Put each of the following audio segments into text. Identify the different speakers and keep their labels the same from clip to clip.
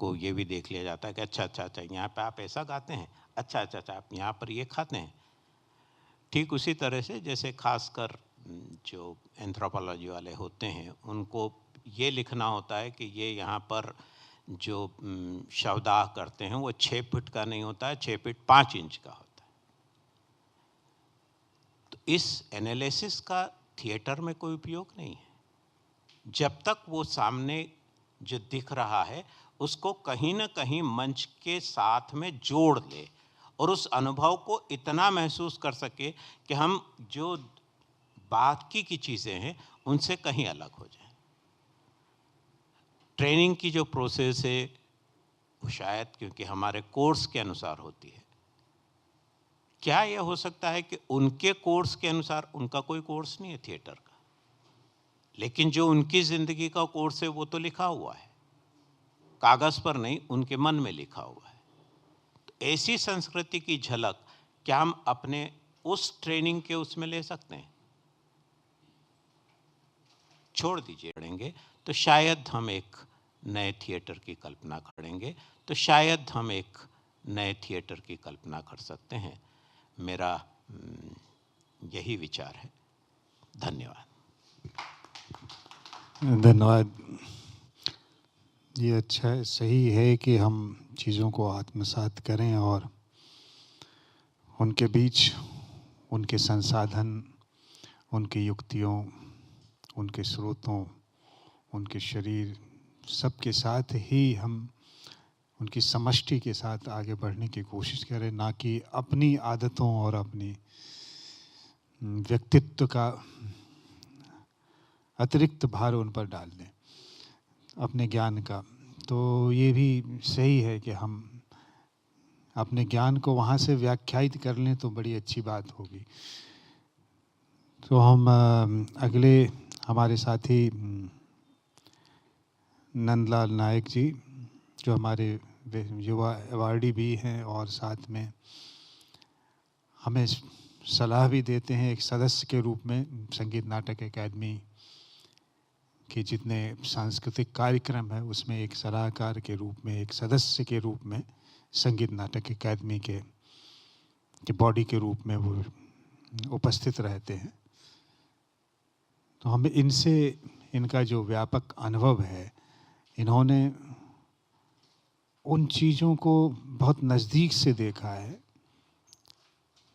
Speaker 1: उनको ये भी देख लिया जाता है कि अच्छा अच्छा अच्छा यहाँ पे आप ऐसा गाते हैं, अच्छा अच्छा अच्छा आप यहाँ पर ये खाते हैं। ठीक उसी तरह से जैसे खासकर जो एंथ्रोपोलॉजी वाले होते हैं उनको ये लिखना होता है कि ये यहाँ पर जो शवदाह करते हैं वो 6 फीट का नहीं होता है, 6 फीट 5 इंच का होता है। तो इस एनालिसिस का थिएटर में कोई उपयोग नहीं है जब तक वो सामने जो दिख रहा है उसको कहीं ना कहीं मंच के साथ में जोड़ ले और उस अनुभव को इतना महसूस कर सके कि हम जो बाकी की चीज़ें हैं उनसे कहीं अलग हो जाएं। ट्रेनिंग की जो प्रोसेस है वो शायद क्योंकि हमारे कोर्स के अनुसार होती है। क्या यह हो सकता है कि उनके कोर्स के अनुसार, उनका कोई कोर्स नहीं है थिएटर का, लेकिन जो उनकी ज़िंदगी का कोर्स है वो तो लिखा हुआ है, कागज़ पर नहीं, उनके मन में लिखा हुआ है। तो ऐसी संस्कृति की झलक क्या हम अपने उस ट्रेनिंग के उसमें ले सकते हैं? छोड़ दीजिए पढ़ेंगे तो शायद हम एक नए थिएटर की कल्पना करेंगे, तो शायद हम एक नए थिएटर की कल्पना कर सकते हैं। मेरा यही विचार है। धन्यवाद।
Speaker 2: धन्यवाद। ये अच्छा है, सही है कि हम चीज़ों को आत्मसात करें और उनके बीच उनके संसाधन, उनकी युक्तियों, उनके स्रोतों, उनके शरीर सबके साथ ही हम उनकी समष्टि के साथ आगे बढ़ने की कोशिश करें, ना कि अपनी आदतों और अपनी व्यक्तित्व का अतिरिक्त भार उन पर डाल दें, अपने ज्ञान का। तो ये भी सही है कि हम अपने ज्ञान को वहाँ से व्याख्यायित कर लें तो बड़ी अच्छी बात होगी। तो हम अगले हमारे साथी नंदलाल नायक जी, जो हमारे युवा अवार्डी भी हैं और साथ में हमें सलाह भी देते हैं एक सदस्य के रूप में। संगीत नाटक अकादमी के जितने सांस्कृतिक कार्यक्रम है उसमें एक सलाहकार के रूप में, एक सदस्य के रूप में संगीत नाटक अकादमी के बॉडी के रूप में वो उपस्थित रहते हैं। तो हमें इनसे, इनका जो व्यापक अनुभव है, इन्होंने उन चीज़ों को बहुत नज़दीक से देखा है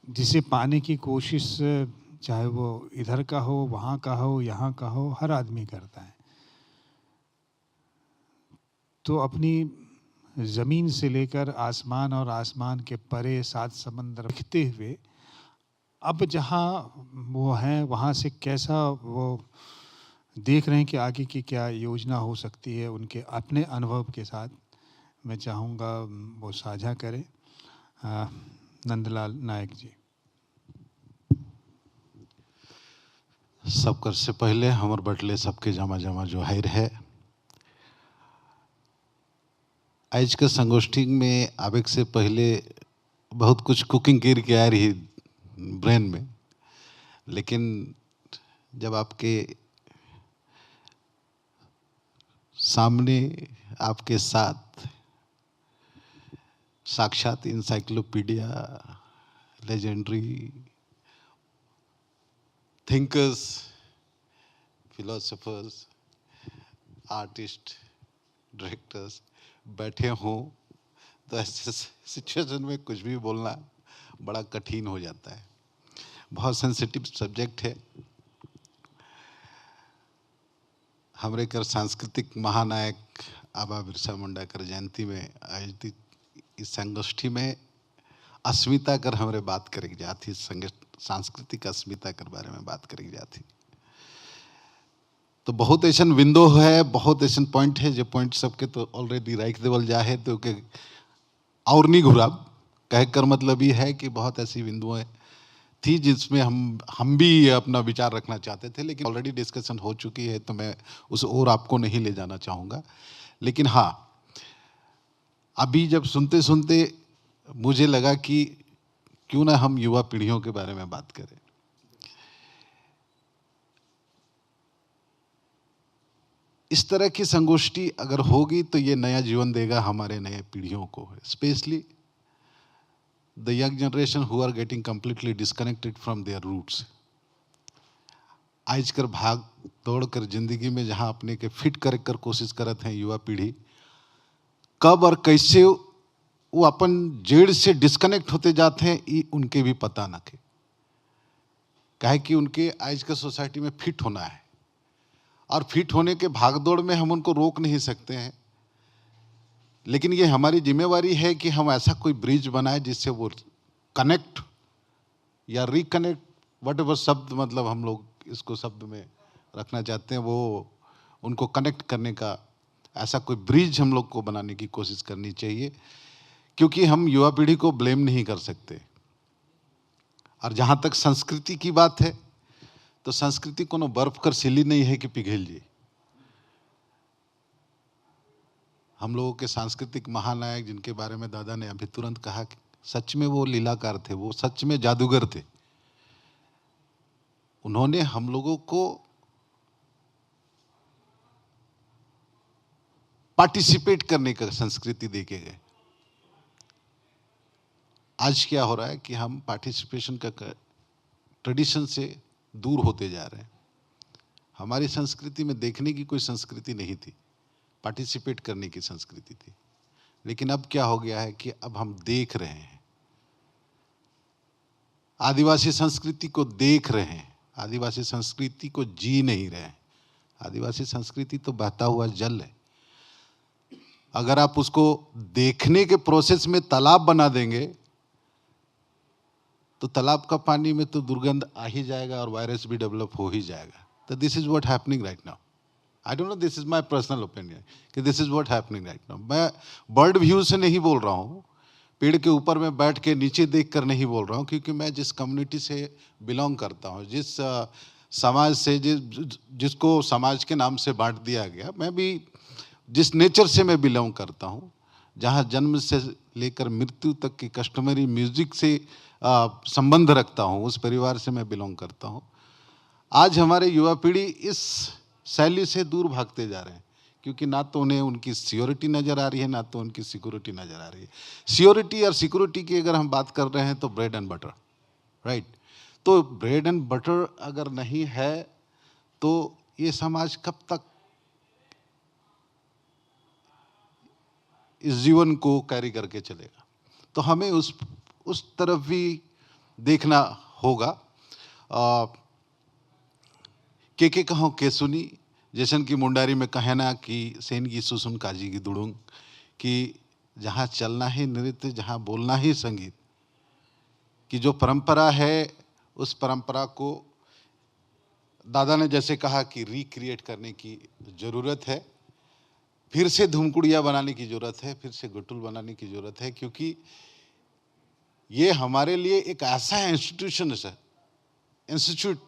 Speaker 2: जिसे पाने की कोशिश, चाहे वो इधर का हो, वहाँ का हो, यहाँ का हो, हर आदमी करता है। तो अपनी ज़मीन से लेकर आसमान और आसमान के परे 7 समंदर देखते हुए अब जहाँ वो हैं वहाँ से कैसा वो देख रहे हैं कि आगे की क्या योजना हो सकती है, उनके अपने अनुभव के साथ मैं चाहूँगा वो साझा करें। नंदलाल नायक जी।
Speaker 3: सब कर से पहले हमर बटले सबके जमा जमा जो हायर है, आज के संगोष्ठी में आवे से पहले बहुत कुछ कुकिंग करके आ रही ब्रेन में, लेकिन जब आपके सामने आपके साथ साक्षात encyclopedia, legendary thinkers, philosophers, artist, directors बैठे हों तो ऐसे सिचुएशन में कुछ भी बोलना बड़ा कठिन हो जाता है। बहुत सेंसिटिव सब्जेक्ट है। हमरे कर सांस्कृतिक महानायक आबा बिरसा मुंडा कर जयंती में आयोजित इस संगोष्ठी में अस्मिता कर हमरे बात करेगी जाती, सांस्कृतिक अस्मिता कर बारे में बात करेगी जाती। तो बहुत ऐसा विंडो है, बहुत ऐसा पॉइंट है, जो पॉइंट सबके तो ऑलरेडी राइट देवल जा है, तो के और नहीं घुरा कह कर मतलब ये है कि बहुत ऐसी बिंदुएं थी जिसमें हम भी अपना विचार रखना चाहते थे, लेकिन ऑलरेडी डिस्कशन हो चुकी है, तो मैं उस और आपको नहीं ले जाना चाहूँगा। लेकिन हाँ, अभी जब सुनते सुनते मुझे लगा कि क्यों ना हम युवा पीढ़ियों के बारे में बात करें। इस तरह की संगोष्ठी अगर होगी तो ये नया जीवन देगा हमारे नए पीढ़ियों को, specially the young generation who are getting completely disconnected from their roots. आजकल भाग दौड़ कर जिंदगी में जहां अपने के फिट कर कोशिश करत हैं युवा पीढ़ी, कब और कैसे वो अपन जड़ से डिस्कनेक्ट होते जाते हैं ये उनके भी पता न के, काहे कि उनके आज के सोसाइटी में फिट होना है और फिट होने के भागदौड़ में हम उनको रोक नहीं सकते हैं, लेकिन ये हमारी जिम्मेवारी है कि हम ऐसा कोई ब्रिज बनाए जिससे वो कनेक्ट या रिकनेक्ट, वट एवर शब्द मतलब हम लोग इसको शब्द में रखना चाहते हैं, वो उनको कनेक्ट करने का ऐसा कोई ब्रिज हम लोग को बनाने की कोशिश करनी चाहिए, क्योंकि हम युवा पीढ़ी को ब्लेम नहीं कर सकते। और जहाँ तक संस्कृति की बात है तो संस्कृति कोनो बर्फ कर सिली नहीं है कि पिघल जाए। हम लोगों के सांस्कृतिक महानायक जिनके बारे में दादा ने अभी तुरंत कहा कि सच में वो लीलाकार थे, वो सच में जादूगर थे। उन्होंने हम लोगों को पार्टिसिपेट करने का संस्कृति देके गए। आज क्या हो रहा है कि हम पार्टिसिपेशन का ट्रेडिशन से दूर होते जा रहे हैं। हमारी संस्कृति में देखने की कोई संस्कृति नहीं थी, पार्टिसिपेट करने की संस्कृति थी। लेकिन अब क्या हो गया है कि अब हम देख रहे हैं, आदिवासी संस्कृति को देख रहे हैं, आदिवासी संस्कृति को जी नहीं रहे हैं। आदिवासी संस्कृति तो बहता हुआ जल है। अगर आप उसको देखने के प्रोसेस में तालाब बना देंगे तो तालाब का पानी में तो दुर्गंध आ ही जाएगा और वायरस भी डेवलप हो ही जाएगा। तो this is what happening right now. I don't know, this is my personal opinion कि this is what happening right now. मैं बर्ड व्यू से नहीं बोल रहा हूँ, पेड़ के ऊपर में बैठ के नीचे देख कर नहीं बोल रहा हूँ, क्योंकि मैं जिस कम्युनिटी से बिलोंग करता हूँ, जिस समाज से जिसको समाज के नाम से बांट दिया गया, मैं भी जिस नेचर से मैं बिलोंग करता हूँ, जहाँ जन्म से लेकर मृत्यु तक की कस्टमरी म्यूजिक से संबंध रखता हूँ, उस परिवार से मैं बिलोंग करता हूँ। आज हमारे युवा पीढ़ी इस शैली से दूर भागते जा रहे हैं, क्योंकि ना तो उन्हें उनकी सिक्योरिटी नज़र आ रही है, ना तो उनकी सिक्योरिटी नज़र आ रही है। सिक्योरिटी और सिक्योरिटी की अगर हम बात कर रहे हैं तो ब्रेड एंड बटर, राइट। तो ब्रेड एंड बटर अगर नहीं है तो ये समाज कब तक इस जीवन को कैरी करके चलेगा। तो हमें उस तरफ भी देखना होगा। के कहो के सुनी, जैसन की मुंडारी में कहना कि सेन की सुसुन काजी की दुड़ुंग, कि जहाँ चलना ही नृत्य, जहाँ बोलना ही संगीत, कि जो परंपरा है उस परंपरा को दादा ने जैसे कहा कि रिक्रिएट करने की ज़रूरत है, फिर से धूमकुड़िया बनाने की ज़रूरत है, फिर से गुटुल बनाने की ज़रूरत है, क्योंकि ये हमारे लिए एक ऐसा इंस्टीट्यूट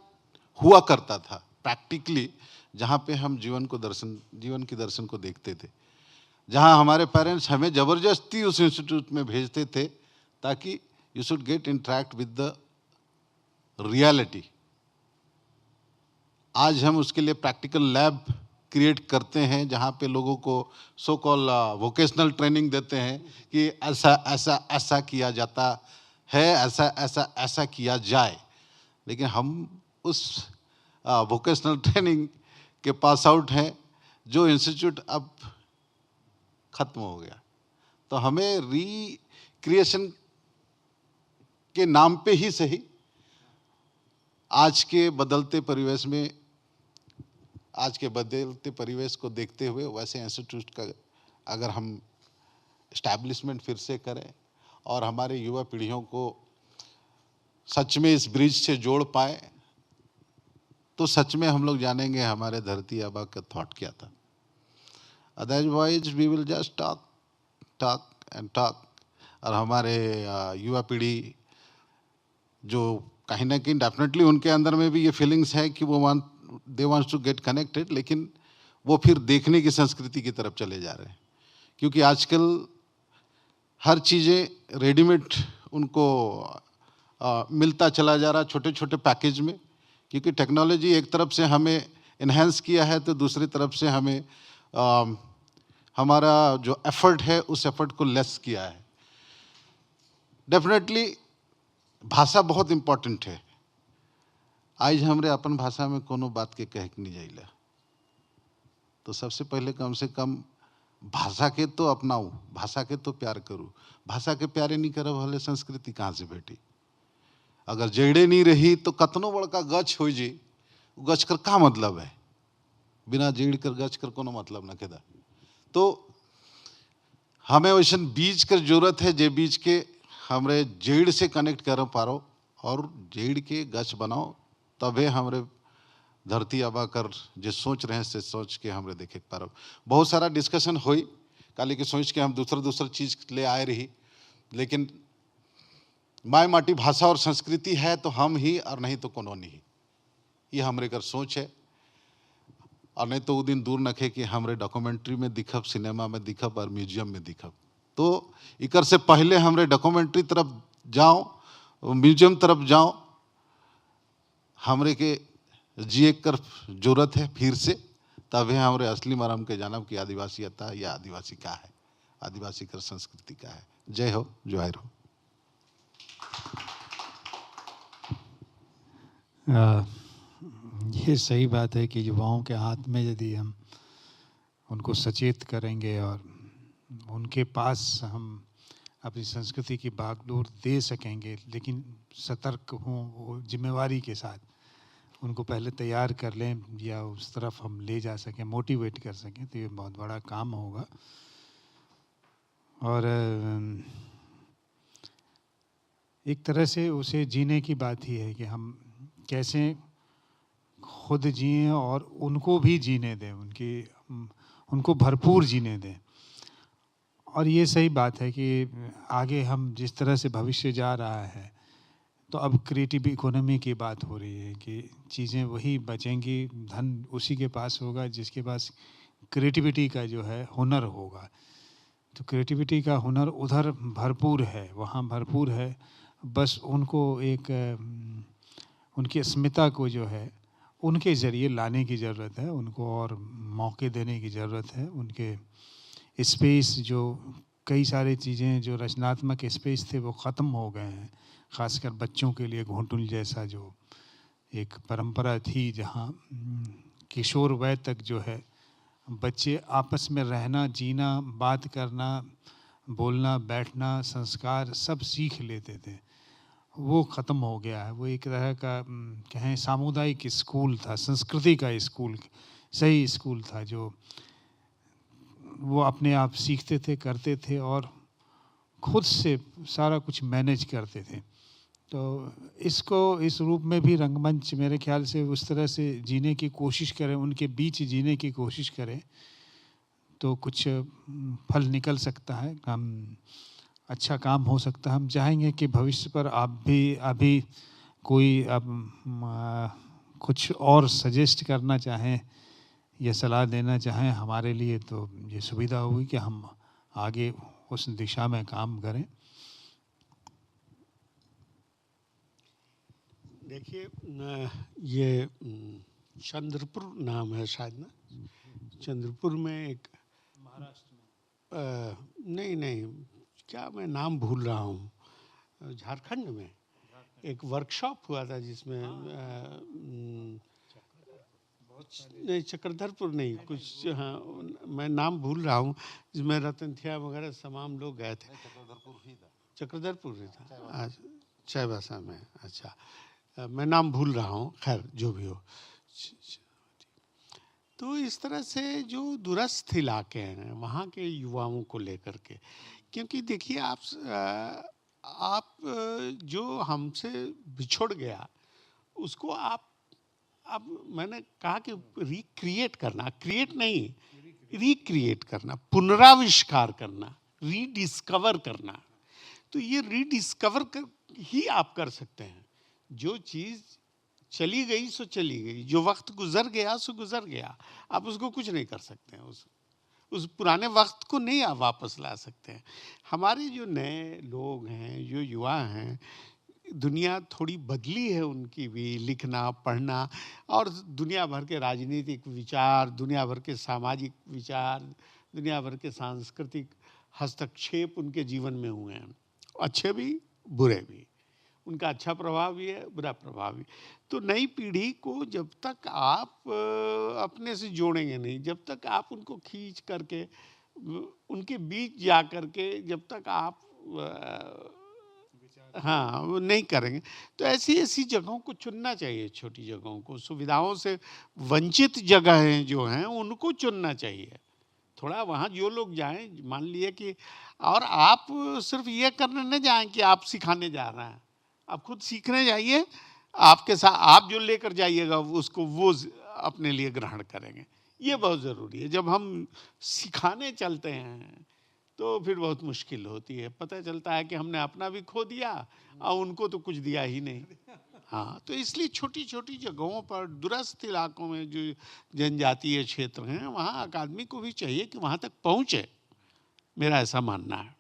Speaker 3: हुआ करता था प्रैक्टिकली, जहाँ पे हम जीवन की दर्शन को देखते थे, जहाँ हमारे पेरेंट्स हमें ज़बरदस्ती उस इंस्टीट्यूट में भेजते थे ताकि you should get interact with the reality. आज हम उसके लिए प्रैक्टिकल लैब क्रिएट करते हैं, जहाँ पे लोगों को सो कॉल वोकेशनल ट्रेनिंग देते हैं कि ऐसा ऐसा ऐसा किया जाता है, ऐसा ऐसा ऐसा किया जाए। लेकिन हम उस वोकेशनल ट्रेनिंग के पास आउट हैं, जो इंस्टीट्यूट अब खत्म हो गया। तो हमें रिक्रिएशन के नाम पे ही सही, आज के बदलते परिवेश को देखते हुए वैसे इंस्टीट्यूट का अगर हम इस्टेब्लिशमेंट फिर से करें और हमारे युवा पीढ़ियों को सच में इस ब्रिज से जोड़ पाए, तो सच में हम लोग जानेंगे हमारे धरती आबा का थॉट क्या था। Otherwise we will just talk and talk. और हमारे युवा पीढ़ी जो कहीं ना कहीं डेफिनेटली उनके अंदर में भी ये फीलिंग्स है कि वो they wants to get connected, लेकिन वो फिर देखने की संस्कृति की तरफ चले जा रहे हैं, क्योंकि आजकल हर चीज़ें रेडीमेड उनको मिलता चला जा रहा है छोटे छोटे पैकेज में, क्योंकि टेक्नोलॉजी एक तरफ से हमें इन्हेंस किया है, तो दूसरी तरफ से हमें हमारा जो एफर्ट है उस एफर्ट को लेस किया है। डेफिनेटली भाषा बहुत इम्पोर्टेंट है। आज हमरे अपन भाषा में कोनो बात के कह के नहीं जाइला, तो सबसे पहले कम से कम भाषा के तो अपनाऊं, भाषा के तो प्यार करूं। भाषा के प्यारे नहीं करब हले संस्कृति कहाँ से बेटी? अगर जड़े नहीं रही तो कतनो बड़का गछ हो जी, गछ कर का मतलब है? बिना जड़ कर गछ कर कोनो मतलब न केदा। तो हमें वैसे बीज कर जरूरत है, जे बीज के हमरे जड़ से कनेक्ट कर पारो और जड़ के गछ बनाओ, तबे हमरे धरती आबा कर जो सोच रहे हैं से सोच के हमरे देखे पारो। बहुत सारा डिस्कशन हुई काली के सोच के हम दूसरा चीज ले आए रही, लेकिन माय माटी भाषा और संस्कृति है तो हम ही और नहीं तो कोनो नहीं। ये हमरे कर सोच है, और नहीं तो वो दिन दूर नखे कि हमरे डॉक्यूमेंट्री में दिखब, सिनेमा में दिखब और म्यूजियम में दिखब। तो इकर से पहले हमरे डॉक्यूमेंट्री तरफ जाओ, म्यूजियम तरफ जाओ, हमरे के जिए कर जरूरत है फिर से, तब है हमरे असली मरम के जानब कि आदिवासीता या आदिवासी का है, आदिवासी कर संस्कृति का है। जय हो, जोहार हो।
Speaker 2: ये सही बात है कि युवाओं के हाथ में यदि हम उनको सचेत करेंगे और उनके पास हम अपनी संस्कृति की बागडोर दे सकेंगे, लेकिन सतर्क हों, जिम्मेवारी के साथ उनको पहले तैयार कर लें या उस तरफ हम ले जा सकें, मोटिवेट कर सकें, तो ये बहुत बड़ा काम होगा। और एक तरह से उसे जीने की बात ही है कि हम कैसे खुद जिएं और उनको भी जीने दें, उनको भरपूर जीने दें। और ये सही बात है कि आगे हम जिस तरह से भविष्य जा रहा है, तो अब क्रिएटिव इकोनॉमी की बात हो रही है कि चीज़ें वही बचेंगी, धन उसी के पास होगा जिसके पास क्रिएटिविटी का जो है हुनर होगा। तो क्रिएटिविटी का हुनर उधर भरपूर है, वहाँ भरपूर है। बस उनको एक उनकी अस्मिता को जो है उनके ज़रिए लाने की ज़रूरत है, उनको और मौके देने की ज़रूरत है। उनके स्पेस, जो कई सारी चीज़ें जो रचनात्मक स्पेस थे वो ख़त्म हो गए हैं। ख़ासकर बच्चों के लिए घोंटुल जैसा जो एक परंपरा थी, जहाँ किशोर वय तक जो है बच्चे आपस में रहना, जीना, बात करना, बोलना, बैठना, संस्कार सब सीख लेते थे, वो ख़त्म हो गया है। वो एक तरह का कहें सामुदायिक स्कूल था, संस्कृति का स्कूल, सही स्कूल था, जो वो अपने आप सीखते थे, करते थे और खुद से सारा कुछ मैनेज करते थे। तो इसको इस रूप में भी रंगमंच मेरे ख्याल से उस तरह से जीने की कोशिश करें, उनके बीच जीने की कोशिश करें, तो कुछ फल निकल सकता है, हम अच्छा काम हो सकता है। हम चाहेंगे कि भविष्य पर आप भी अभी कोई कुछ और सजेस्ट करना चाहें या सलाह देना चाहें हमारे लिए, तो ये सुविधा होगी कि हम आगे उस दिशा में काम करें।
Speaker 4: देखिए, ये चंद्रपुर नाम है शायद ना, चंद्रपुर में एक महाराष्ट्र में नहीं क्या मैं नाम भूल रहा हूँ, झारखंड में एक वर्कशॉप हुआ था जिसमें नहीं, चक्रधरपुर नहीं, कुछ, हाँ मैं नाम भूल रहा हूँ, जिसमें रतनथिया वगैरह तमाम लोग गए थे। चक्रधरपुर ही था, चाईबासा में। अच्छा, मैं नाम भूल रहा हूँ, खैर जो भी हो। तो इस तरह से जो दूरस्थ इलाके हैं वहाँ के युवाओं को लेकर के, क्योंकि देखिए आप जो हमसे बिछुड़ गया उसको आप, अब मैंने कहा कि रिक्रिएट करना, क्रिएट नहीं, रिक्रिएट करना, पुनराविष्कार करना, रीडिस्कवर करना। तो ये रीडिस्कवर ही आप कर सकते हैं। जो चीज़ चली गई सो चली गई, जो वक्त गुजर गया सो गुजर गया, आप उसको कुछ नहीं कर सकते हैं, उस पुराने वक्त को नहीं आप वापस ला सकते हैं। हमारे जो नए लोग हैं, जो युवा हैं, दुनिया थोड़ी बदली है उनकी भी, लिखना पढ़ना और दुनिया भर के राजनीतिक विचार, दुनिया भर के सामाजिक विचार, दुनिया भर के सांस्कृतिक हस्तक्षेप उनके जीवन में हुए हैं, अच्छे भी बुरे भी। उनका अच्छा प्रभाव भी है, बुरा प्रभाव भी। तो नई पीढ़ी को जब तक आप अपने से जोड़ेंगे नहीं, जब तक आप उनको खींच करके उनके बीच जा करके जब तक आप हाँ वो नहीं करेंगे, तो ऐसी ऐसी जगहों को चुनना चाहिए, छोटी जगहों को, सुविधाओं से वंचित जगहें जो हैं उनको चुनना चाहिए। थोड़ा वहाँ जो लोग जाएं, मान लिए कि, और आप सिर्फ ये करने न जाएं कि आप सिखाने जा रहे हैं, आप खुद सीखने जाइए, आपके साथ आप जो लेकर जाइएगा उसको वो अपने लिए ग्रहण करेंगे। ये बहुत ज़रूरी है। जब हम सिखाने चलते हैं तो फिर बहुत मुश्किल होती है, पता चलता है कि हमने अपना भी खो दिया और उनको तो कुछ दिया ही नहीं। हाँ, तो इसलिए छोटी छोटी जगहों पर, दूरस्थ इलाकों में जो जनजातीय क्षेत्र हैं, वहाँ अकादमी को भी चाहिए कि वहाँ तक पहुँचे, मेरा ऐसा मानना है।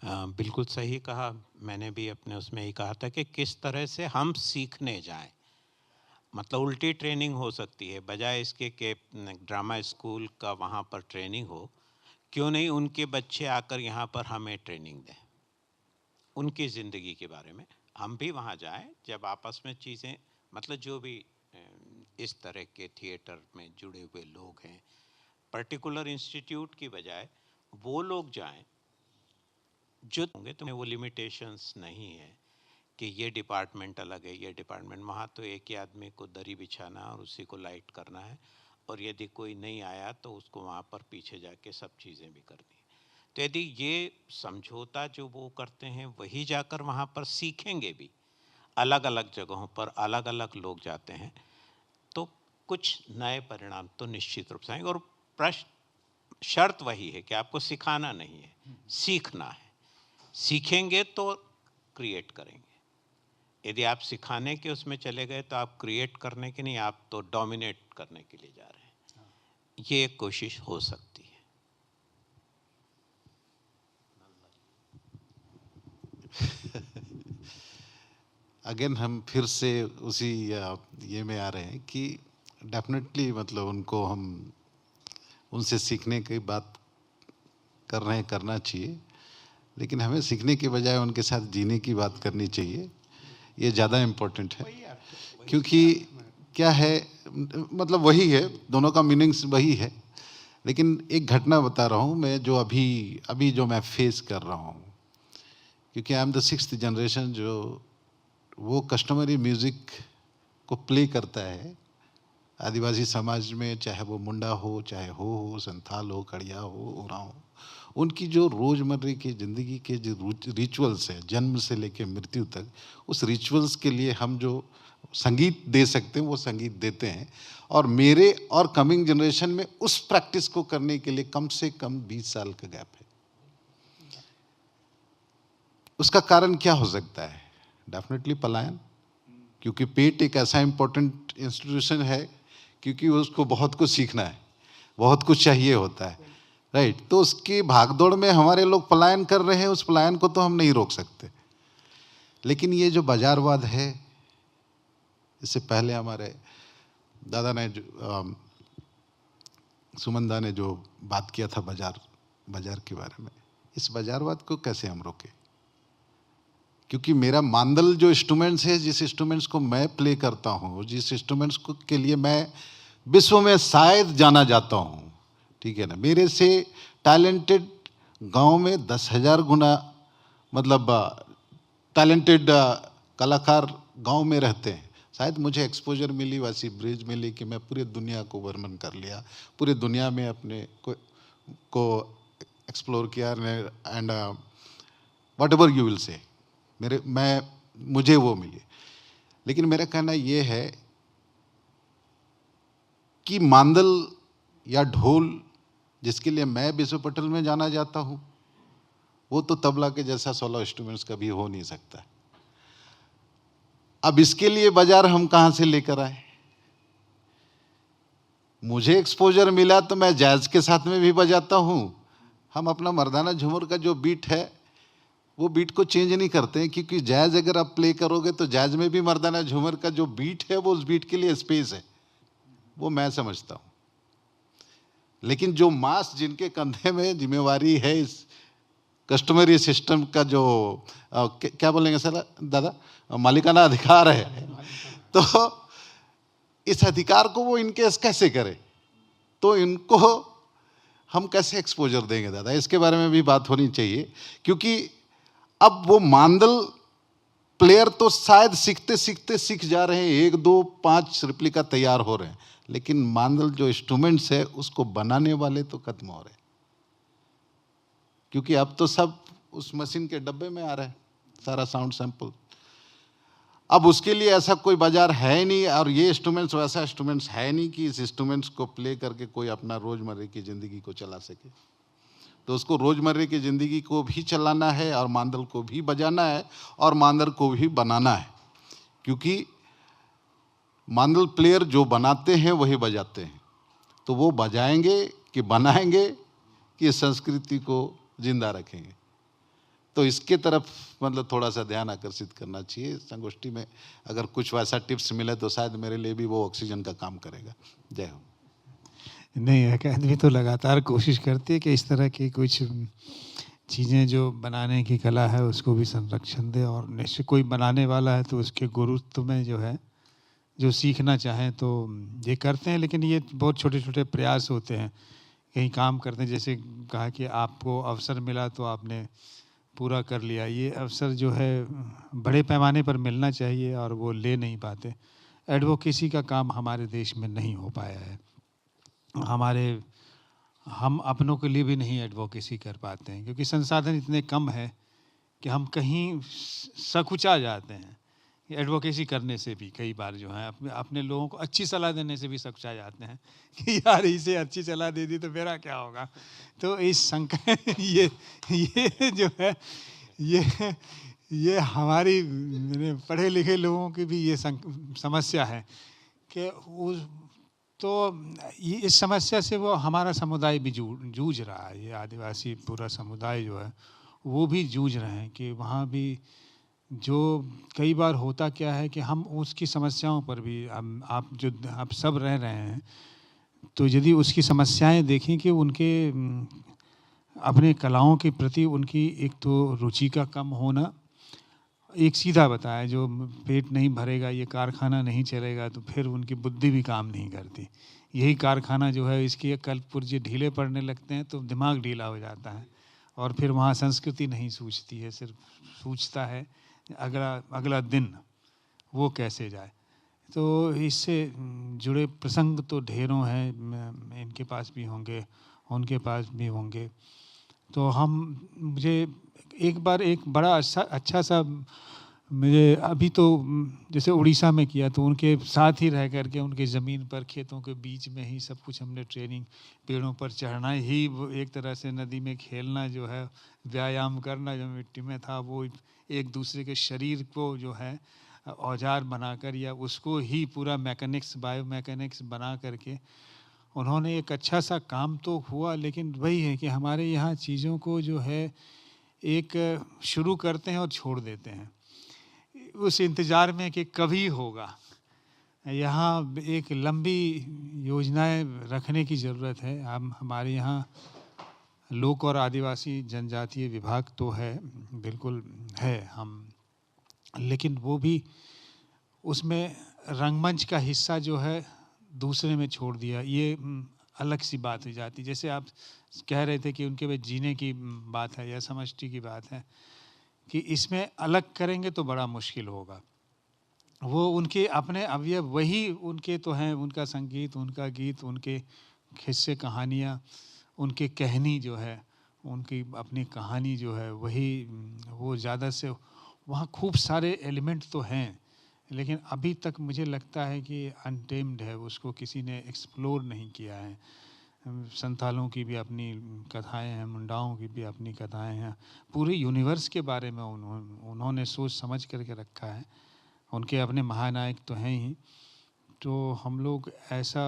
Speaker 1: बिल्कुल सही कहा। मैंने भी अपने उसमें ही कहा था कि किस तरह से हम सीखने जाएं, मतलब उल्टी ट्रेनिंग हो सकती है, बजाय इसके कि ड्रामा स्कूल का वहाँ पर ट्रेनिंग हो, क्यों नहीं उनके बच्चे आकर यहाँ पर हमें ट्रेनिंग दें, उनकी ज़िंदगी के बारे में हम भी वहाँ जाएं। जब आपस में चीज़ें, मतलब जो भी इस तरह के थिएटर में जुड़े हुए लोग हैं, पर्टिकुलर इंस्टीट्यूट की बजाय वो लोग जाएं जो होंगे, तो वो लिमिटेशंस नहीं है कि ये डिपार्टमेंट अलग है, ये डिपार्टमेंट। वहाँ तो एक ही आदमी को दरी बिछाना और उसी को लाइट करना है, और यदि कोई नहीं आया तो उसको वहाँ पर पीछे जाके सब चीज़ें भी करनी है। तो यदि ये समझौता जो वो करते हैं वही जाकर वहाँ पर सीखेंगे भी, अलग अलग जगहों पर अलग अलग लोग जाते हैं, तो कुछ नए परिणाम तो निश्चित रूप से आएंगे। और प्रश्न शर्त वही है कि आपको सिखाना नहीं है, सीखना है। सीखेंगे तो क्रिएट करेंगे। यदि आप सिखाने के उसमें चले गए तो आप क्रिएट करने के नहीं, आप तो डोमिनेट करने के लिए जा रहे हैं। ये एक कोशिश हो सकती है।
Speaker 3: अगेन हम फिर से उसी ये में आ रहे हैं कि डेफिनेटली मतलब उनको हम उनसे सीखने की बात कर रहे हैं, करना चाहिए, लेकिन हमें सीखने के बजाय उनके साथ जीने की बात करनी चाहिए। ये ज़्यादा इम्पोर्टेंट है, क्योंकि क्या है, मतलब वही है, दोनों का मीनिंग्स वही है। लेकिन एक घटना बता रहा हूँ मैं, जो अभी जो मैं फेस कर रहा हूँ, क्योंकि I am the 6th generation जो वो कस्टमरी म्यूज़िक को प्ले करता है आदिवासी समाज में, चाहे वो मुंडा हो, चाहे हो संथाल हो, कड़िया हो, ओराव हो। उनकी जो रोज़मर्रा की ज़िंदगी के जो रिचुअल्स है, जन्म से लेकर मृत्यु तक, उस रिचुअल्स के लिए हम जो संगीत दे सकते हैं वो संगीत देते हैं। और मेरे और कमिंग जनरेशन में उस प्रैक्टिस को करने के लिए कम से कम 20 साल का गैप है। उसका कारण क्या हो सकता है? डेफिनेटली पलायन, क्योंकि पेट एक ऐसा इम्पोर्टेंट इंस्टीट्यूशन है, क्योंकि उसको बहुत कुछ सीखना है, बहुत कुछ चाहिए होता है, राइट। तो उसकी भागदौड़ में हमारे लोग पलायन कर रहे हैं, उस पलायन को तो हम नहीं रोक सकते। लेकिन ये जो बाजारवाद है, इससे पहले हमारे दादा ने सुमन दा ने जो बात किया था बाजार के बारे में, इस बाजारवाद को कैसे हम रोकें? क्योंकि मेरा मानदल जो इंस्ट्रूमेंट्स है, जिस इंस्ट्रूमेंट्स को मैं प्ले करता हूँ, जिस इंस्ट्रूमेंट्स को के लिए मैं विश्व में शायद जाना जाता हूँ, ठीक है ना, मेरे से टैलेंटेड गांव में 10,000 गुना मतलब टैलेंटेड कलाकार गांव में रहते हैं। शायद मुझे एक्सपोजर मिली, वैसी ब्रिज मिली कि मैं पूरी दुनिया को वर्णन कर लिया, पूरी दुनिया में अपने को एक्सप्लोर किया, and what ever you will say, मुझे वो मिली। लेकिन मेरा कहना ये है कि मांदल या ढोल जिसके लिए मैं विश्व पटल में जाना जाता हूँ, वो तो तबला के जैसा 16 इंस्ट्रूमेंट्स कभी हो नहीं सकता। अब इसके लिए बाजार हम कहाँ से लेकर आए? मुझे एक्सपोजर मिला तो मैं जैज के साथ में भी बजाता हूँ, हम अपना मर्दाना झूमर का जो बीट है वो बीट को चेंज नहीं करते हैं, क्योंकि जैज अगर आप प्ले करोगे तो जैज में भी मर्दाना झूमर का जो बीट है वो उस बीट के लिए स्पेस है, वो मैं समझता हूँ। लेकिन जो मास जिनके कंधे में जिम्मेवारी है इस कस्टमरी सिस्टम का, जो क्या बोलेंगे सर दादा, मालिकाना अधिकार है, तो इस अधिकार को वो इनकेस कैसे करे, तो इनको हम कैसे एक्सपोजर देंगे दादा, इसके बारे में भी बात होनी चाहिए। क्योंकि अब वो मांदल प्लेयर तो शायद सीखते सीखते सीख जा रहे हैं, 1 2 5 रिप्लिका तैयार हो रहे हैं, लेकिन मांदल जो इंस्ट्रूमेंट्स है उसको बनाने वाले तो खत्म हो रहे हैं, क्योंकि अब तो सब उस मशीन के डब्बे में आ रहा है सारा साउंड सैंपल। अब उसके लिए ऐसा कोई बाजार है नहीं, और ये इंस्ट्रूमेंट्स वैसा इंस्ट्रूमेंट्स है नहीं कि इस इंस्ट्रूमेंट्स को प्ले करके कोई अपना रोजमर्रे की ज़िंदगी को चला सके। तो उसको रोजमर्रे की ज़िंदगी को भी चलाना है और मांदल को भी बजाना है और मांदल को भी बनाना है, क्योंकि मांदल प्लेयर जो बनाते हैं वही बजाते हैं। तो वो बजाएंगे कि बनाएंगे कि इस संस्कृति को जिंदा रखेंगे। तो इसके तरफ मतलब थोड़ा सा ध्यान आकर्षित करना चाहिए संगोष्ठी में। अगर कुछ वैसा टिप्स मिले तो शायद मेरे लिए भी वो ऑक्सीजन का काम करेगा। जय हो।
Speaker 2: नहीं, अकादमी तो लगातार कोशिश करती है कि इस तरह की कुछ चीज़ें जो बनाने की कला है उसको भी संरक्षण दे, और निश्चित कोई बनाने वाला है तो उसके गुरुत्व में जो है, जो सीखना चाहें तो ये करते हैं। लेकिन ये बहुत छोटे छोटे प्रयास होते हैं, कहीं काम करते हैं। जैसे कहा कि आपको अवसर मिला तो आपने पूरा कर लिया, ये अवसर जो है बड़े पैमाने पर मिलना चाहिए और वो ले नहीं पाते। एडवोकेसी का काम हमारे देश में नहीं हो पाया है। हम अपनों के लिए भी नहीं एडवोकेसी कर पाते हैं, क्योंकि संसाधन इतने कम है कि हम कहीं सकुचा जाते हैं। एडवोकेसी करने से भी कई बार जो है अपने लोगों को अच्छी सलाह देने से भी सकुचा जाते हैं कि यार इसे अच्छी सलाह दे दी तो मेरा क्या होगा। तो इस ये जो है ये हमारी पढ़े लिखे लोगों की भी ये समस्या है कि तो इस समस्या से वो हमारा समुदाय भी जूझ रहा है। ये आदिवासी पूरा समुदाय जो है वो भी जूझ रहे हैं कि वहाँ भी जो कई बार होता क्या है कि हम उसकी समस्याओं पर भी आप सब रह रहे हैं, तो यदि उसकी समस्याएं देखें कि उनके अपने कलाओं के प्रति उनकी एक तो रुचि का कम होना, एक सीधा बताया जो पेट नहीं भरेगा, ये कारखाना नहीं चलेगा, तो फिर उनकी बुद्धि भी काम नहीं करती। यही कारखाना जो है इसके कल्प पुर्जे ढीले पड़ने लगते हैं तो दिमाग ढीला हो जाता है, और फिर वहाँ संस्कृति नहीं सूझती है, सिर्फ सूझता है अगला दिन वो कैसे जाए। तो इससे जुड़े प्रसंग तो ढेरों हैं, इनके पास भी होंगे, उनके पास भी होंगे। तो मुझे एक बार एक बड़ा अच्छा सा मुझे अभी तो जैसे उड़ीसा में किया, तो उनके साथ ही रह करके उनके ज़मीन पर खेतों के बीच में ही सब कुछ हमने ट्रेनिंग, पेड़ों पर चढ़ना ही वो एक तरह से नदी में खेलना जो है, व्यायाम करना जो मिट्टी में था, वो एक दूसरे के शरीर को जो है औजार बनाकर या उसको ही पूरा मैकेनिक्स बायो मैकेनिक्स बना करके उन्होंने एक अच्छा सा काम तो हुआ। लेकिन वही है कि हमारे यहाँ चीज़ों को जो है एक शुरू करते हैं और छोड़ देते हैं उस इंतज़ार में कि कभी होगा। यहाँ एक लंबी योजनाएं रखने की ज़रूरत है। हमारे यहाँ लोक और आदिवासी जनजातीय विभाग तो है, बिल्कुल है लेकिन वो भी उसमें रंगमंच का हिस्सा जो है दूसरे में छोड़ दिया। ये अलग सी बात हो जाती। जैसे आप कह रहे थे कि उनके में जीने की बात है या समष्टि की बात है, कि इसमें अलग करेंगे तो बड़ा मुश्किल होगा। वो उनके अपने अवयव वही उनके तो हैं, उनका संगीत, उनका गीत, उनके किस्से कहानियाँ, उनके कहनी जो है, उनकी अपनी कहानी जो है वही, वो ज़्यादा से वहाँ खूब सारे एलिमेंट तो हैं, लेकिन अभी तक मुझे लगता है कि अनटेम्ड है, उसको किसी ने एक्सप्लोर नहीं किया है। संथालों की भी अपनी कथाएं हैं, मुंडाओं की भी अपनी कथाएं हैं, पूरे यूनिवर्स के बारे में उन्होंने सोच समझ करके रखा है। उनके अपने महानायक तो हैं ही। तो हम लोग ऐसा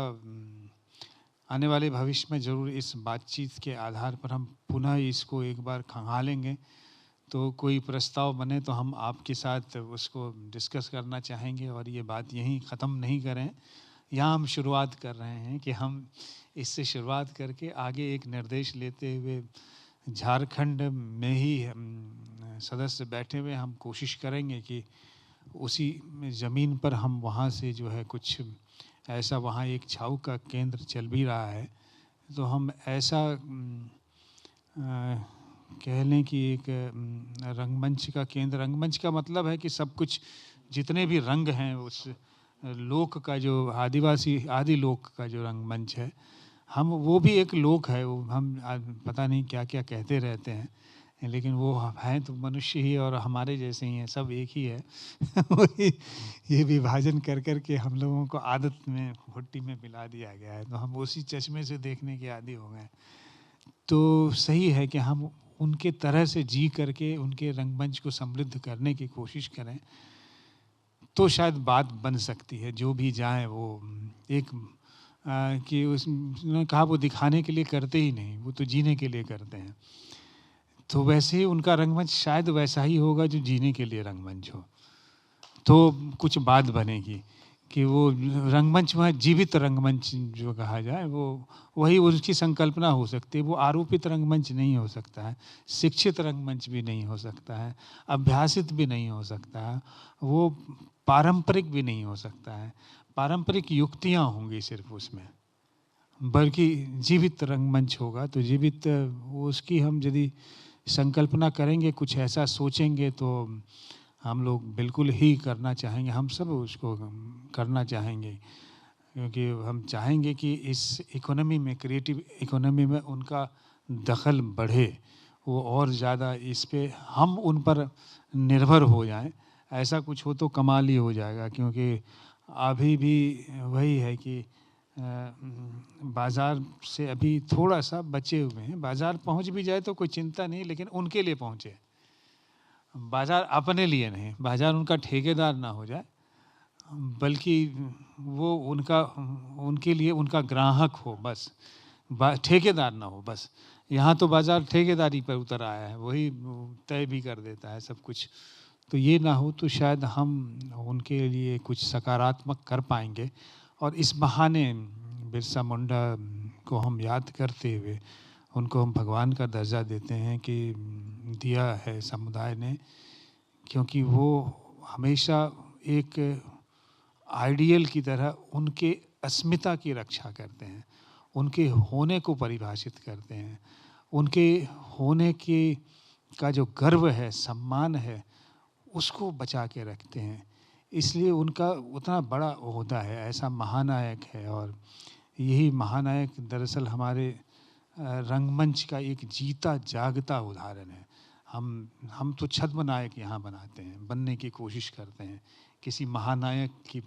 Speaker 2: आने वाले भविष्य में ज़रूर इस बातचीत के आधार पर हम पुनः इसको एक बार खंगालेंगे। तो कोई प्रस्ताव बने तो हम आपके साथ उसको डिस्कस करना चाहेंगे और ये बात यहीं ख़त्म नहीं करें। यहाँ हम शुरुआत कर रहे हैं कि हम इससे शुरुआत करके आगे एक निर्देश लेते हुए झारखंड में ही सदस्य बैठे हुए हम कोशिश करेंगे कि उसी ज़मीन पर हम वहाँ से जो है कुछ ऐसा, वहाँ एक छाऊ का केंद्र चल भी रहा है, तो हम ऐसा कह लें कि एक रंगमंच का केंद्र, रंगमंच का मतलब है कि सब कुछ जितने भी रंग हैं उस लोक का, जो आदिवासी आदि लोक का जो रंगमंच है, हम वो भी एक लोक है, वो हम पता नहीं क्या क्या कहते रहते हैं, लेकिन वो हैं तो मनुष्य ही और हमारे जैसे ही हैं, सब एक ही है। वही ये विभाजन कर कर के हम लोगों को आदत में भुट्टी में मिला दिया गया है, तो हम उसी चश्मे से देखने के आदी हो गए। तो सही है कि हम उनके तरह से जी करके उनके रंगमंच को समृद्ध करने की कोशिश करें, तो शायद बात बन सकती है। जो भी जाए वो एक कि उसने कहा वो दिखाने के लिए करते ही नहीं, वो तो जीने के लिए करते हैं। तो वैसे ही उनका रंगमंच शायद वैसा ही होगा जो जीने के लिए रंगमंच हो, तो कुछ बात बनेगी कि वो रंगमंच वहाँ जीवित रंगमंच जो कहा जाए, वो वही उसकी संकल्पना हो सकती है। वो आरोपित रंगमंच नहीं हो सकता है, शिक्षित रंगमंच भी नहीं हो सकता है, अभ्यासित भी नहीं हो सकता है, वो पारंपरिक भी नहीं हो सकता है। पारंपरिक युक्तियाँ होंगी सिर्फ उसमें, बल्कि जीवित रंगमंच होगा। तो जीवित उसकी हम यदि संकल्पना करेंगे, कुछ ऐसा सोचेंगे, तो हम लोग बिल्कुल ही करना चाहेंगे, हम सब उसको करना चाहेंगे, क्योंकि हम चाहेंगे कि इस इकोनॉमी में, क्रिएटिव इकोनॉमी में उनका दखल बढ़े, वो और ज़्यादा इस पे हम उन पर निर्भर हो जाएं। ऐसा कुछ हो तो कमाल ही हो जाएगा, क्योंकि अभी भी वही है कि बाज़ार से अभी थोड़ा सा बचे हुए हैं। बाज़ार पहुंच भी जाए तो कोई चिंता नहीं, लेकिन उनके लिए पहुंचे, बाज़ार अपने लिए नहीं। बाज़ार उनका ठेकेदार ना हो जाए, बल्कि वो उनका, उनके लिए उनका ग्राहक हो, बस ठेकेदार ना हो। बस यहाँ तो बाज़ार ठेकेदारी पर उतर आया है, वही तय भी कर देता है सब कुछ। तो ये ना हो तो शायद हम उनके लिए कुछ सकारात्मक कर पाएंगे। और इस बहाने बिरसा मुंडा को हम याद करते हुए उनको हम भगवान का दर्जा देते हैं कि दिया है समुदाय ने, क्योंकि वो हमेशा एक आइडियल की तरह उनके अस्मिता की रक्षा करते हैं, उनके होने को परिभाषित करते हैं, उनके होने के का जो गर्व है, सम्मान है, उसको बचा के रखते हैं। इसलिए उनका उतना बड़ा ओहदा है, ऐसा महानायक है। और यही महानायक दरअसल हमारे रंगमंच का एक जीता जागता उदाहरण है। हम तो छद्म नायक यहाँ बनाते हैं, बनने की कोशिश करते हैं किसी महानायक की,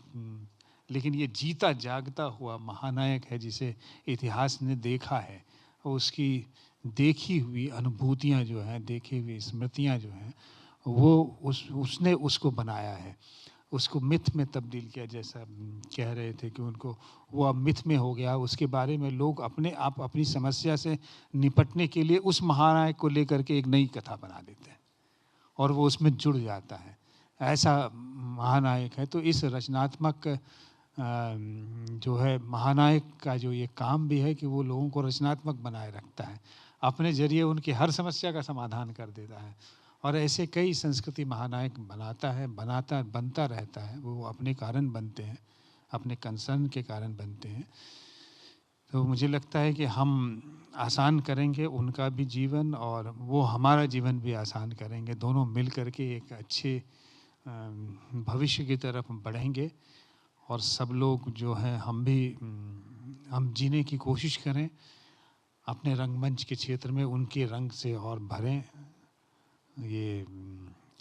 Speaker 2: लेकिन ये जीता जागता हुआ महानायक है जिसे इतिहास ने देखा है, और उसकी देखी हुई अनुभूतियाँ जो हैं, देखी हुई स्मृतियाँ जो हैं, वो उसने उसको बनाया है, उसको मिथ में तब्दील किया। जैसा कह रहे थे कि उनको वो अब मिथ में हो गया, उसके बारे में लोग अपने आप अपनी समस्या से निपटने के लिए उस महानायक को लेकर के एक नई कथा बना देते हैं और वो उसमें जुड़ जाता है। ऐसा महानायक है। तो इस रचनात्मक जो है महानायक का जो ये काम भी है कि वो लोगों को रचनात्मक बनाए रखता है, अपने जरिए उनकी हर समस्या का समाधान कर देता है। और ऐसे कई संस्कृति महानायक बनता रहता है। वो अपने कारण बनते हैं, अपने कंसर्न के कारण बनते हैं। तो मुझे लगता है कि हम आसान करेंगे उनका भी जीवन और वो हमारा जीवन भी आसान करेंगे, दोनों मिल करके एक अच्छे भविष्य की तरफ बढ़ेंगे। और सब लोग जो हैं, हम जीने की कोशिश करें अपने रंगमंच के क्षेत्र में, उनके रंग से और भरें। ये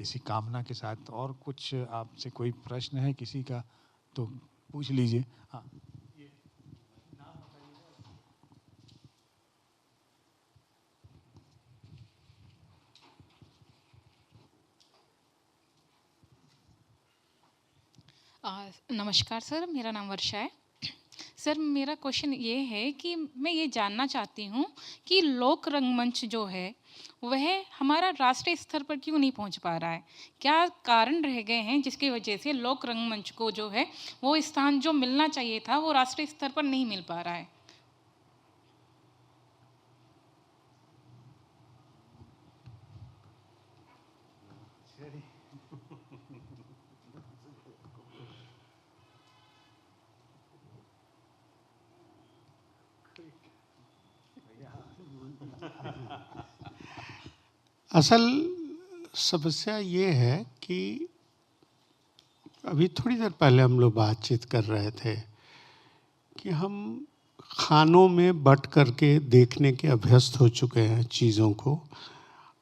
Speaker 2: इसी कामना के साथ। और कुछ आपसे कोई प्रश्न है किसी का तो पूछ लीजिए। हाँ,
Speaker 5: नमस्कार सर, मेरा नाम वर्षा है। सर मेरा क्वेश्चन ये है कि मैं ये जानना चाहती हूँ कि लोक रंगमंच जो है वह हमारा राष्ट्रीय स्तर पर क्यों नहीं पहुँच पा रहा है? क्या कारण रह गए हैं जिसकी वजह से लोक रंगमंच को जो है वो स्थान जो मिलना चाहिए था वो राष्ट्रीय स्तर पर नहीं मिल पा रहा है?
Speaker 4: असल समस्या ये है कि अभी थोड़ी देर पहले हम लोग बातचीत कर रहे थे कि हम खानों में बट करके देखने के अभ्यस्त हो चुके हैं चीज़ों को,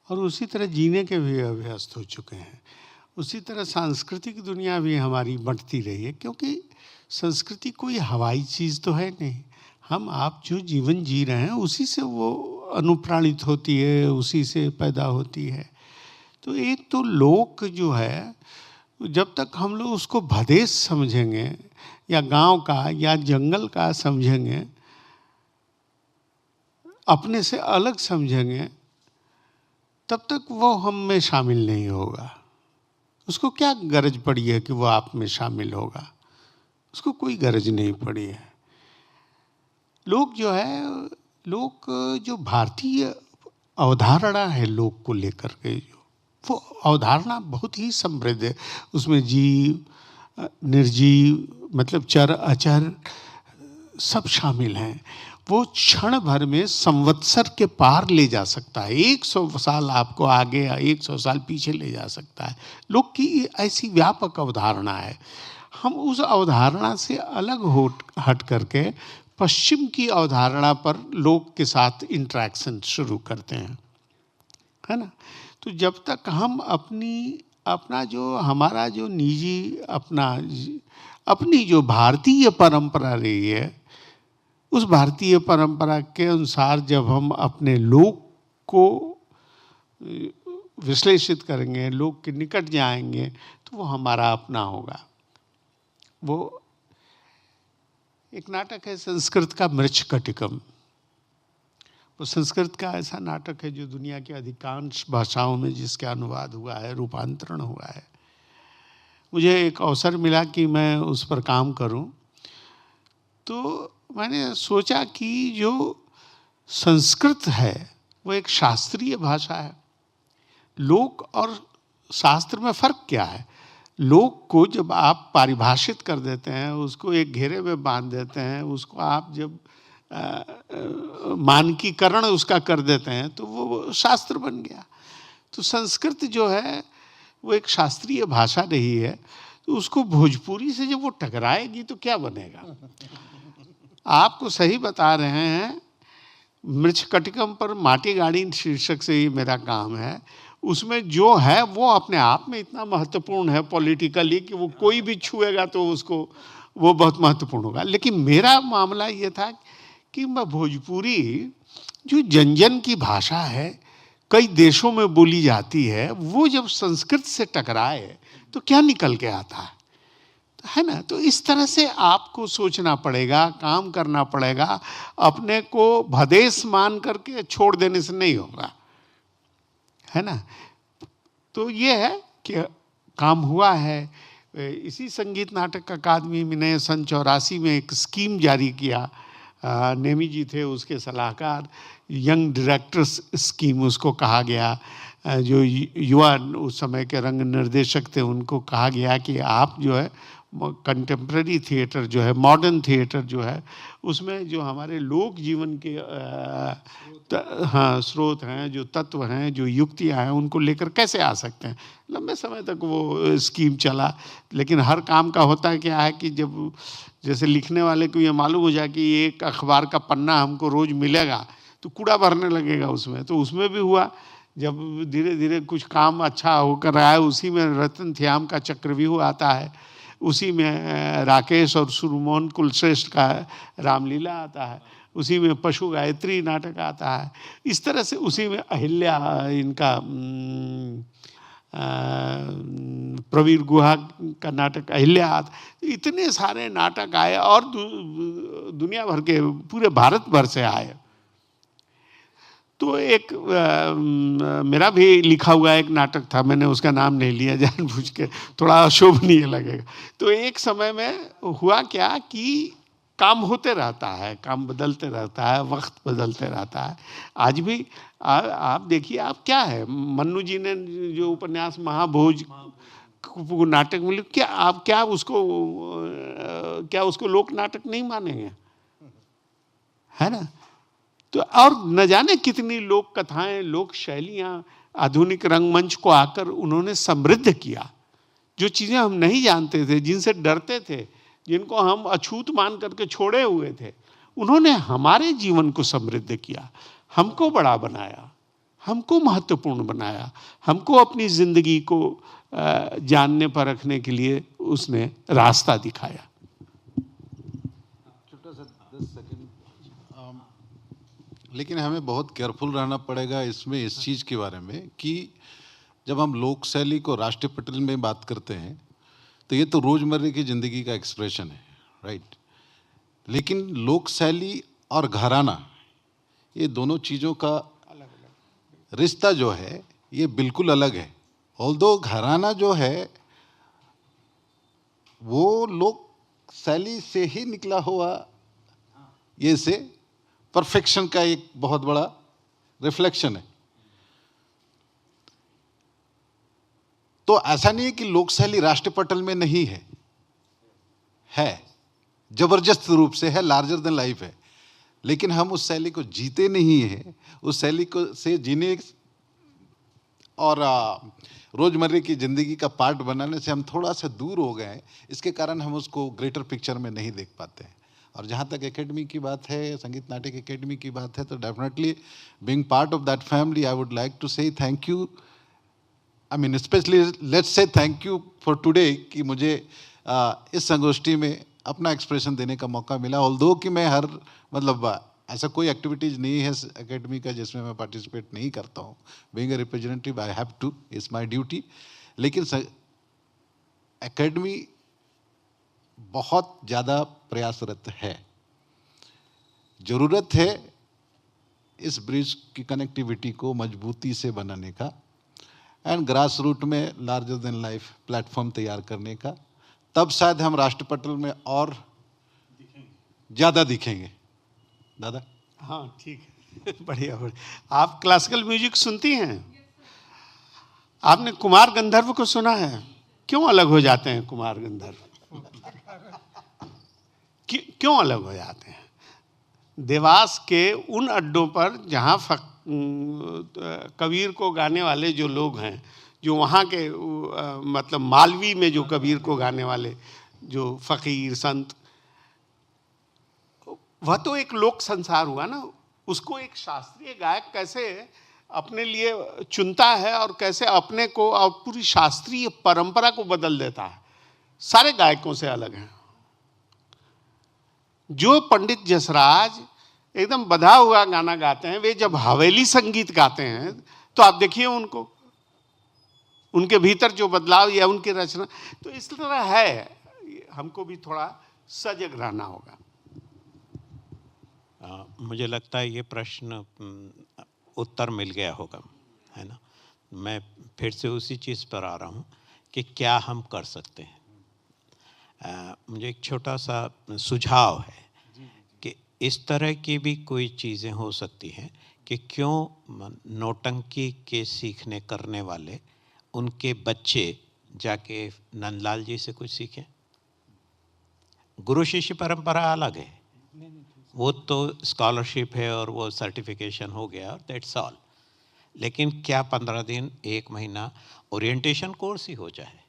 Speaker 4: और उसी तरह जीने के भी अभ्यस्त हो चुके हैं। उसी तरह सांस्कृतिक दुनिया भी हमारी बंटती रही है, क्योंकि संस्कृति कोई हवाई चीज़ तो है नहीं। हम आप जो जीवन जी रहे हैं उसी से वो अनुप्राणित होती है, उसी से पैदा होती है। तो एक तो लोक जो है, जब तक हम लोग उसको भदेश समझेंगे या गांव का या जंगल का समझेंगे, अपने से अलग समझेंगे, तब तक वो हम में शामिल नहीं होगा। उसको क्या गरज पड़ी है कि वो आप में शामिल होगा? उसको कोई गरज नहीं पड़ी है। लोग जो है, लोग जो भारतीय अवधारणा है लोक को लेकर के, वो अवधारणा बहुत ही समृद्ध है। उसमें जीव निर्जीव मतलब चर अचर सब शामिल हैं। वो क्षण भर में संवत्सर के पार ले जा सकता है, 100 साल आपको आगे, 100 साल पीछे ले जा सकता है। लोक की ऐसी व्यापक अवधारणा है। हम उस अवधारणा से अलग हट करके पश्चिम की अवधारणा पर लोक के साथ इंटरेक्शन शुरू करते हैं, है ना। तो जब तक हम अपना जो हमारा जो निजी अपनी जो भारतीय परंपरा रही है, उस भारतीय परंपरा के अनुसार जब हम अपने लोक को विश्लेषित करेंगे, लोक के निकट जाएंगे, तो वो हमारा अपना होगा। वो एक नाटक है संस्कृत का मृच्छकटिकम। वो संस्कृत का ऐसा नाटक है जो दुनिया की अधिकांश भाषाओं में जिसका अनुवाद हुआ है, रूपांतरण हुआ है। मुझे एक अवसर मिला कि मैं उस पर काम करूं, तो मैंने सोचा कि जो संस्कृत है वो एक शास्त्रीय भाषा है। लोक और शास्त्र में फ़र्क क्या है? लोक को जब आप परिभाषित कर देते हैं, उसको एक घेरे में बांध देते हैं, उसको आप जब मानकीकरण उसका कर देते हैं, तो वो शास्त्र बन गया। तो संस्कृत जो है वो एक शास्त्रीय भाषा रही है, तो उसको भोजपुरी से जब वो टकराएगी तो क्या बनेगा? आपको सही बता रहे हैं। मृच्छकटिकम पर माटी गाड़ी शीर्षक से ही मेरा काम है। उसमें जो है वो अपने आप में इतना महत्वपूर्ण है पॉलिटिकली कि वो कोई भी छुएगा तो उसको वो बहुत महत्वपूर्ण होगा। लेकिन मेरा मामला ये था कि मैं भोजपुरी जो जन की भाषा है, कई देशों में बोली जाती है, वो जब संस्कृत से टकराए तो क्या निकल के आता है ना। तो इस तरह से आपको सोचना पड़ेगा, काम करना पड़ेगा। अपने को भदेश मान करके छोड़ देने से नहीं होगा, है ना। तो ये है कि काम हुआ है। इसी संगीत नाटक अकादमी में ने सन 84 में एक स्कीम जारी किया। नेमी जी थे उसके सलाहकार। यंग डायरेक्टर्स स्कीम उसको कहा गया। जो युवा उस समय के रंग निर्देशक थे उनको कहा गया कि आप जो है कंटेम्प्रेरी थिएटर जो है, मॉडर्न थिएटर जो है, उसमें जो हमारे लोक जीवन के स्रोत हैं, जो तत्व हैं, जो युक्तियां हैं, उनको लेकर कैसे आ सकते हैं। लंबे समय तक वो स्कीम चला। लेकिन हर काम का होता क्या है कि जब जैसे लिखने वाले को ये मालूम हो जाए कि एक अखबार का पन्ना हमको रोज मिलेगा तो कूड़ा भरने लगेगा उसमें। तो उसमें भी हुआ। जब धीरे धीरे कुछ काम अच्छा होकर आया, उसी में रतन श्याम का चक्रव्यूह आता है, उसी में राकेश और सुरमोहन कुलश्रेष्ठ का रामलीला आता है, उसी में पशु गायत्री नाटक आता है। इस तरह से उसी में अहिल्या इनका प्रवीर गुहा का नाटक अहिल्या, इतने सारे नाटक आए और दुनिया भर के, पूरे भारत भर से आए। तो एक मेरा भी लिखा हुआ एक नाटक था, मैंने उसका नाम नहीं लिया जानबूझ के, थोड़ा अशोभनीय लगेगा। तो एक समय में हुआ क्या कि काम होते रहता है, काम बदलते रहता है, वक्त बदलते रहता है। आज भी आप देखिए, आप क्या है, मन्नू जी ने जो उपन्यास महाभोज नाटक में, क्या आप क्या उसको लोक नाटक नहीं मानेंगे, है ना? तो और न जाने कितनी लोक कथाएं, लोक शैलियां आधुनिक रंगमंच को आकर उन्होंने समृद्ध किया। जो चीजें हम नहीं जानते थे, जिनसे डरते थे, जिनको हम अछूत मान करके छोड़े हुए थे, उन्होंने हमारे जीवन को समृद्ध किया, हमको बड़ा बनाया, हमको महत्वपूर्ण बनाया, हमको अपनी जिंदगी को जानने परखने के लिए उसने रास्ता दिखाया।
Speaker 3: छोटा सा 10 सेकंड, लेकिन हमें बहुत केयरफुल रहना पड़ेगा इसमें, इस चीज़ के बारे में कि जब हम लोक शैली को राष्ट्रीय पटल में बात करते हैं तो ये तो रोज़मर्रा की ज़िंदगी का एक्सप्रेशन है, राइट? लेकिन लोक शैली और घराना, ये दोनों चीज़ों का रिश्ता जो है ये बिल्कुल अलग है। ऑल्दो घराना जो है वो लोक शैली से ही निकला हुआ, ये से परफेक्शन का एक बहुत बड़ा रिफ्लेक्शन है। तो ऐसा नहीं है कि लोक शैली राष्ट्रीय पटल में नहीं है, जबरदस्त रूप से है, लार्जर देन लाइफ है, लेकिन हम उस शैली को जीते नहीं हैं। उस शैली को से जीने और रोजमर्रे की जिंदगी का पार्ट बनाने से हम थोड़ा सा दूर हो गए हैं। इसके कारण हम उसको ग्रेटर पिक्चर में नहीं देख पाते हैं। और जहाँ तक एकेडमी की बात है, संगीत नाटक एकेडमी की बात है, तो definitely being part of that family I would like to say thank you. I mean specially let's say thank you for today कि मुझे इस संगोष्ठी में अपना एक्सप्रेशन देने का मौका मिला। ऑल्दो कि मैं हर ऐसा कोई एक्टिविटीज़ नहीं है एकेडमी का जिसमें मैं पार्टिसिपेट नहीं करता हूँ। Being a representative I have to, it's my duty. लेकिन एकेडमी बहुत ज़्यादा प्रयासरत है। ज़रूरत है इस ब्रिज की कनेक्टिविटी को मजबूती से बनाने का एंड ग्रास रूट में लार्जर देन लाइफ प्लेटफॉर्म तैयार करने का। तब शायद हम राष्ट्रपटल में और ज़्यादा दिखेंगे। दादा?
Speaker 4: हाँ ठीक है, बढ़िया बढ़िया। आप क्लासिकल म्यूजिक सुनती हैं? आपने कुमार गंधर्व को सुना है? क्यों अलग हो जाते हैं कुमार गंधर्व? क्यों अलग हो जाते हैं? देवास के उन अड्डों पर जहाँ कबीर को गाने वाले जो लोग हैं, जो वहाँ के मतलब मालवी में जो कबीर को गाने वाले जो फकीर संत, वह तो एक लोक संसार हुआ ना। उसको एक शास्त्रीय गायक कैसे अपने लिए चुनता है और कैसे अपने को और पूरी शास्त्रीय परंपरा को बदल देता है, सारे गायकों से अलग है। जो पंडित जसराज एकदम बधा हुआ गाना गाते हैं, वे जब हवेली संगीत गाते हैं तो आप देखिए उनको, उनके भीतर जो बदलाव या उनकी रचना, तो इस तरह है। हमको भी थोड़ा सजग रहना होगा।
Speaker 1: मुझे लगता है ये प्रश्न उत्तर मिल गया होगा, है ना? मैं फिर से उसी चीज़ पर आ रहा हूँ कि क्या हम कर सकते हैं। मुझे एक छोटा सा सुझाव है कि इस तरह की भी कोई चीज़ें हो सकती हैं कि क्यों नौटंकी के सीखने करने वाले उनके बच्चे जाके नंदलाल जी से कुछ सीखें। गुरु शिष्य परंपरा अलग है, वो तो स्कॉलरशिप है और वो सर्टिफिकेशन हो गया, दैट्स ऑल। लेकिन क्या 15 दिन 1 महीना ओरिएंटेशन कोर्स ही हो जाए,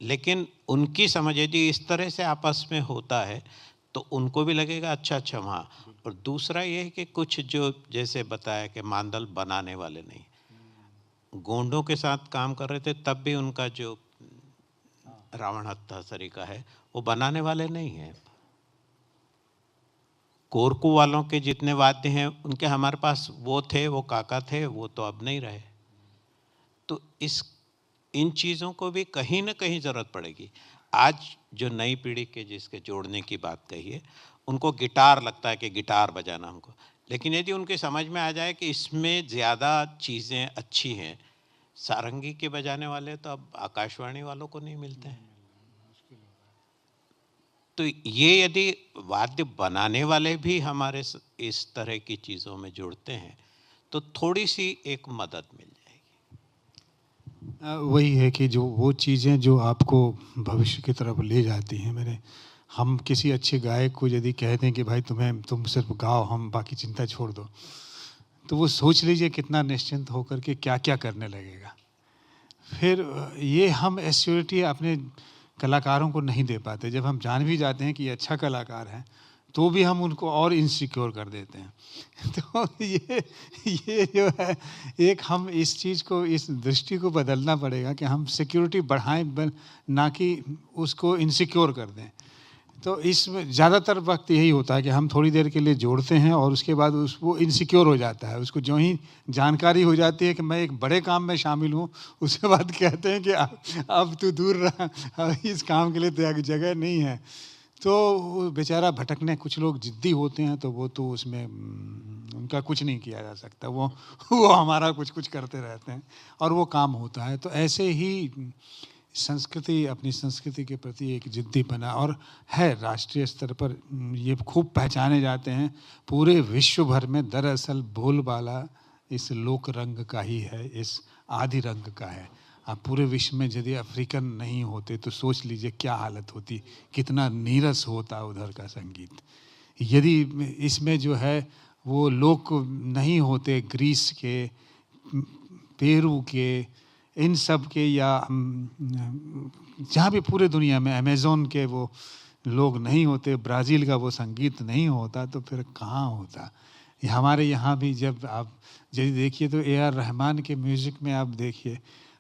Speaker 1: लेकिन उनकी समझ यदि इस तरह से आपस में होता है तो उनको भी लगेगा अच्छा वहाँ। और दूसरा ये है कि कुछ जो जैसे बताया कि मांदल बनाने वाले नहीं, गोंडों के साथ काम कर रहे थे, तब भी उनका जो रावण हत्था तरीका है वो बनाने वाले नहीं हैं। कोरकू वालों के जितने वाद्य हैं उनके हमारे पास वो थे, वो काका थे, वो तो अब नहीं रहे। तो इन चीज़ों को भी कहीं ना कहीं ज़रूरत पड़ेगी। आज जो नई पीढ़ी के जिसके जोड़ने की बात कही है, उनको गिटार लगता है कि गिटार बजाना हमको, लेकिन यदि उनके समझ में आ जाए कि इसमें ज़्यादा चीज़ें अच्छी हैं, सारंगी के बजाने वाले तो अब आकाशवाणी वालों को नहीं मिलते हैं। तो ये यदि वाद्य बनाने वाले भी हमारे इस तरह की चीज़ों में जुड़ते हैं तो थोड़ी सी एक मदद मिल जाएगी।
Speaker 2: वही है कि जो वो चीज़ें जो आपको भविष्य की तरफ ले जाती हैं, हम किसी अच्छे गायक को यदि कह दें कि भाई तुम सिर्फ गाओ, हम बाकी चिंता छोड़ दो, तो वो सोच लीजिए कितना निश्चिंत होकर के क्या क्या करने लगेगा। फिर ये हम एश्योरिटी अपने कलाकारों को नहीं दे पाते। जब हम जान भी जाते हैं कि ये अच्छा कलाकार है, तो भी हम उनको और इनसिक्योर कर देते हैं। तो ये जो है, एक हम इस चीज़ को, इस दृष्टि को बदलना पड़ेगा कि हम सिक्योरिटी बढ़ाएं, ना कि उसको इनसिक्योर कर दें। तो इसमें ज़्यादातर वक्त यही होता है कि हम थोड़ी देर के लिए जोड़ते हैं और उसके बाद वो इनसिक्योर हो जाता है। उसको जो ही जानकारी हो जाती है कि मैं एक बड़े काम में शामिल हूँ, उसके बाद कहते हैं कि अब तू दूर रहा, इस काम के लिए तो जगह नहीं है। तो वो बेचारा भटकने, कुछ लोग ज़िद्दी होते हैं तो वो तो उसमें उनका कुछ नहीं किया जा सकता, वो हमारा कुछ करते रहते हैं और वो काम होता है। तो ऐसे ही संस्कृति, अपनी संस्कृति के प्रति एक जिद्दीपना और है राष्ट्रीय स्तर पर, ये खूब पहचाने जाते हैं पूरे विश्व भर में। दरअसल बोलबाला इस लोक रंग का ही है, इस आदि रंग का है। आप पूरे विश्व में यदि अफ्रीकन नहीं होते तो सोच लीजिए क्या हालत होती, कितना नीरस होता उधर का संगीत। यदि इसमें जो है वो लोग नहीं होते, ग्रीस के, पेरू के, इन सब के, या जहाँ भी पूरे दुनिया में अमेज़न के वो लोग नहीं होते, ब्राज़ील का वो संगीत नहीं होता, तो फिर कहाँ होता। हमारे यहाँ भी जब आप यदि देखिए तो ए आर रहमान के म्यूज़िक में आप देखिए,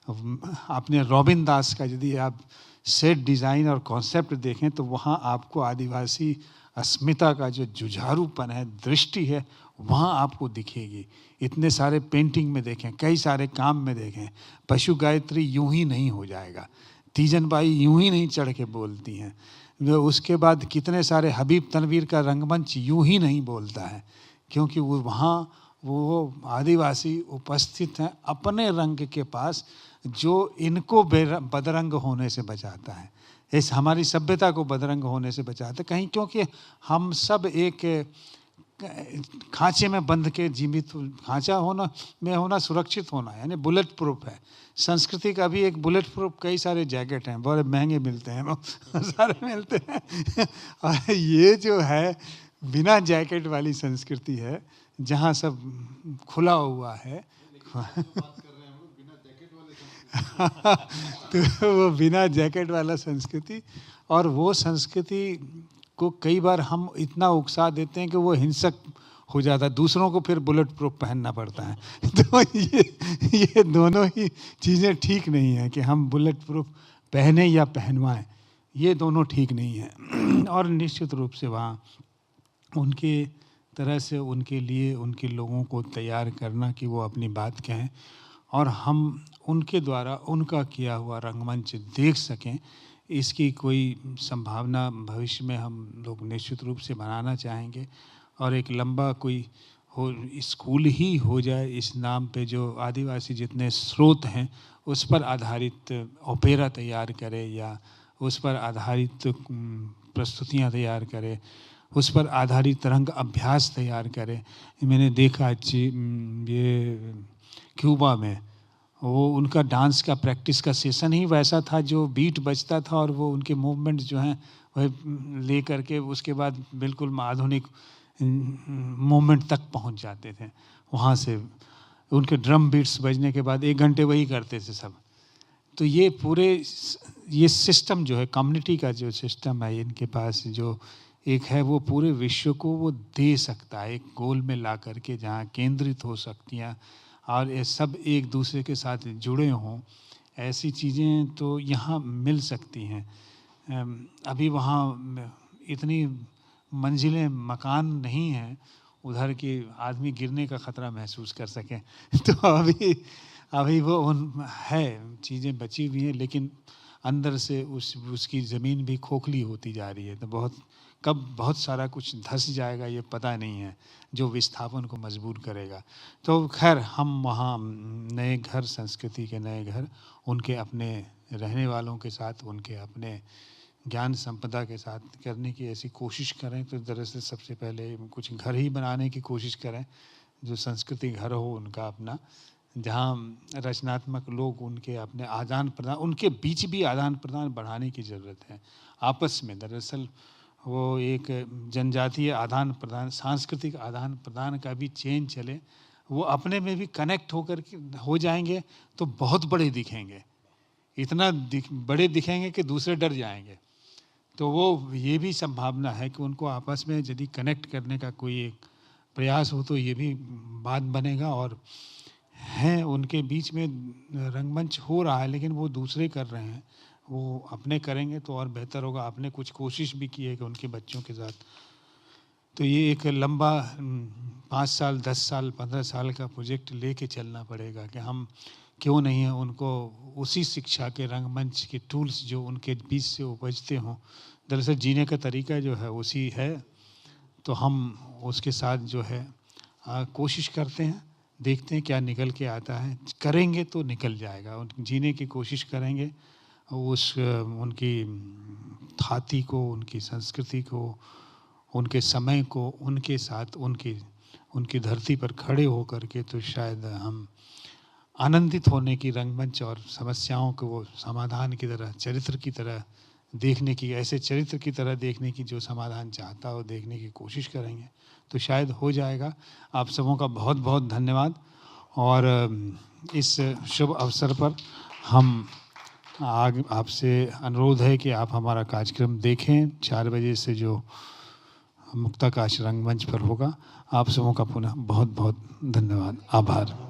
Speaker 2: आपने रॉबिन दास का यदि आप सेट डिज़ाइन और कॉन्सेप्ट देखें तो वहाँ आपको आदिवासी अस्मिता का जो जुझारूपन है, दृष्टि है, वहाँ आपको दिखेगी। इतने सारे पेंटिंग में देखें, कई सारे काम में देखें, पशु गायत्री यूं ही नहीं हो जाएगा, तीजन बाई यूं ही नहीं चढ़ के बोलती हैं, उसके बाद कितने सारे हबीब तनवीर का रंगमंच यूं ही नहीं बोलता है, क्योंकि वो वहाँ वो आदिवासी उपस्थित हैं अपने रंग के पास, जो इनको बदरंग होने से बचाता है, इस हमारी सभ्यता को बदरंग होने से बचाता है कहीं, क्योंकि हम सब एक खांचे में बंध के जीवित, खांचा होना सुरक्षित होना, यानी बुलेट प्रूफ है। संस्कृति का भी एक बुलेट प्रूफ कई सारे जैकेट हैं, बड़े महंगे मिलते हैं, सारे मिलते हैं। और ये जो है बिना जैकेट वाली संस्कृति है, जहाँ सब खुला हुआ है। तो वो बिना जैकेट वाला संस्कृति, और वो संस्कृति को कई बार हम इतना उकसा देते हैं कि वो हिंसक हो जाता है, दूसरों को फिर बुलेट प्रूफ पहनना पड़ता है। तो ये दोनों ही चीज़ें ठीक नहीं है कि हम बुलेट प्रूफ पहने या पहनवाएं, ये दोनों ठीक नहीं है। और निश्चित रूप से वहाँ उनके तरह से उनके लिए उनके लोगों को तैयार करना कि वो अपनी बात कहें और हम उनके द्वारा उनका किया हुआ रंगमंच देख सकें, इसकी कोई संभावना भविष्य में हम लोग निश्चित रूप से बनाना चाहेंगे। और एक लंबा कोई हो स्कूल ही हो जाए इस नाम पे, जो आदिवासी जितने स्रोत हैं उस पर आधारित ओपेरा तैयार करे या उस पर आधारित प्रस्तुतियाँ तैयार करे, उस पर आधारित रंग अभ्यास तैयार करे। मैंने देखा ये क्यूबा में वो उनका डांस का प्रैक्टिस का सेशन ही वैसा था, जो बीट बजता था और वो उनके मूवमेंट जो हैं वह ले करके उसके बाद बिल्कुल आधुनिक मूवमेंट तक पहुंच जाते थे। वहाँ से उनके ड्रम बीट्स बजने के बाद 1 घंटे वही करते थे सब। तो ये पूरे ये सिस्टम जो है, कम्युनिटी का जो सिस्टम है इनके पास, जो एक है वो पूरे विश्व को वो दे सकता है, एक गोल में ला करके जहाँ केंद्रित हो सकती हैं और ये सब एक दूसरे के साथ जुड़े हों, ऐसी चीज़ें तो यहाँ मिल सकती हैं। अभी वहाँ इतनी मंजिलें मकान नहीं हैं उधर के आदमी गिरने का ख़तरा महसूस कर सकें। तो अभी वो उन है चीज़ें बची हुई हैं, लेकिन अंदर से उसकी ज़मीन भी खोखली होती जा रही है। तो कब बहुत सारा कुछ धंस जाएगा ये पता नहीं है, जो विस्थापन को मजबूर करेगा। तो खैर हम वहाँ नए घर, संस्कृति के नए घर, उनके अपने रहने वालों के साथ, उनके अपने ज्ञान संपदा के साथ करने की ऐसी कोशिश करें। तो दरअसल सबसे पहले कुछ घर ही बनाने की कोशिश करें, जो संस्कृति घर हो उनका अपना, जहाँ रचनात्मक लोग उनके अपने आदान प्रदान, उनके बीच भी आदान प्रदान बढ़ाने की ज़रूरत है आपस में। दरअसल वो एक जनजातीय आदान प्रदान, सांस्कृतिक आदान प्रदान का भी चेन चले, वो अपने में भी कनेक्ट होकर के हो जाएंगे तो बहुत बड़े दिखेंगे, इतना बड़े दिखेंगे कि दूसरे डर जाएंगे। तो वो ये भी संभावना है कि उनको आपस में यदि कनेक्ट करने का कोई एक प्रयास हो तो ये भी बात बनेगा। और हैं उनके बीच में रंगमंच हो रहा है, लेकिन वो दूसरे कर रहे हैं, वो अपने करेंगे तो और बेहतर होगा। आपने कुछ कोशिश भी की है कि उनके बच्चों के साथ, तो ये एक लंबा 5 साल, 10 साल, 15 साल का प्रोजेक्ट लेके चलना पड़ेगा कि हम क्यों नहीं है उनको उसी शिक्षा के रंगमंच के टूल्स जो उनके बीच से उपजते हों, दरअसल जीने का तरीका जो है उसी है, तो हम उसके साथ जो है कोशिश करते हैं, देखते हैं क्या निकल के आता है। करेंगे तो निकल जाएगा, जीने की कोशिश करेंगे, उनकी थाती को, उनकी संस्कृति को, उनके समय को, उनके साथ उनकी धरती पर खड़े होकर के, तो शायद हम आनंदित होने की रंगमंच और समस्याओं को वो समाधान की तरह, चरित्र की तरह देखने की, ऐसे चरित्र की तरह देखने की जो समाधान चाहता हो, देखने की कोशिश करेंगे तो शायद हो जाएगा। आप सबों का बहुत बहुत धन्यवाद। और इस शुभ अवसर पर हम आपसे अनुरोध है कि आप हमारा कार्यक्रम देखें। 4 बजे से जो मुक्ताकाश रंगमंच पर होगा। आप सबों का पुनः बहुत बहुत धन्यवाद, आभार।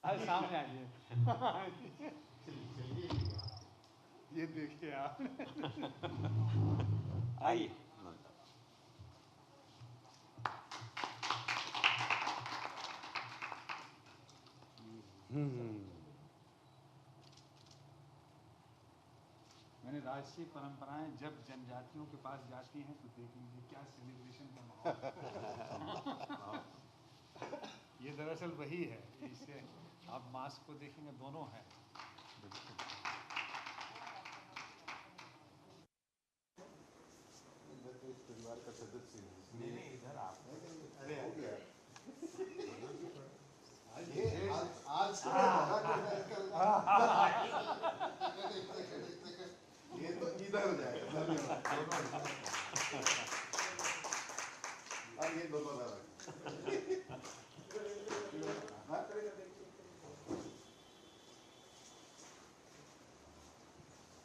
Speaker 2: सामने आइए। ये देखिए आप।
Speaker 1: आइए।
Speaker 2: मैंने राष्ट्रीय परंपराएं जब जनजातियों के पास जाती हैं तो देख लीजिए क्या सेलिब्रेशन का माहौल। ये दरअसल वही है, इससे आप मास्क को देखेंगे, दोनों हैं।
Speaker 3: परिवार का सदस्य
Speaker 1: नहीं इधर आप।
Speaker 3: अरे हो गया ये तो इधर हो जाएगा। अब ये दोनों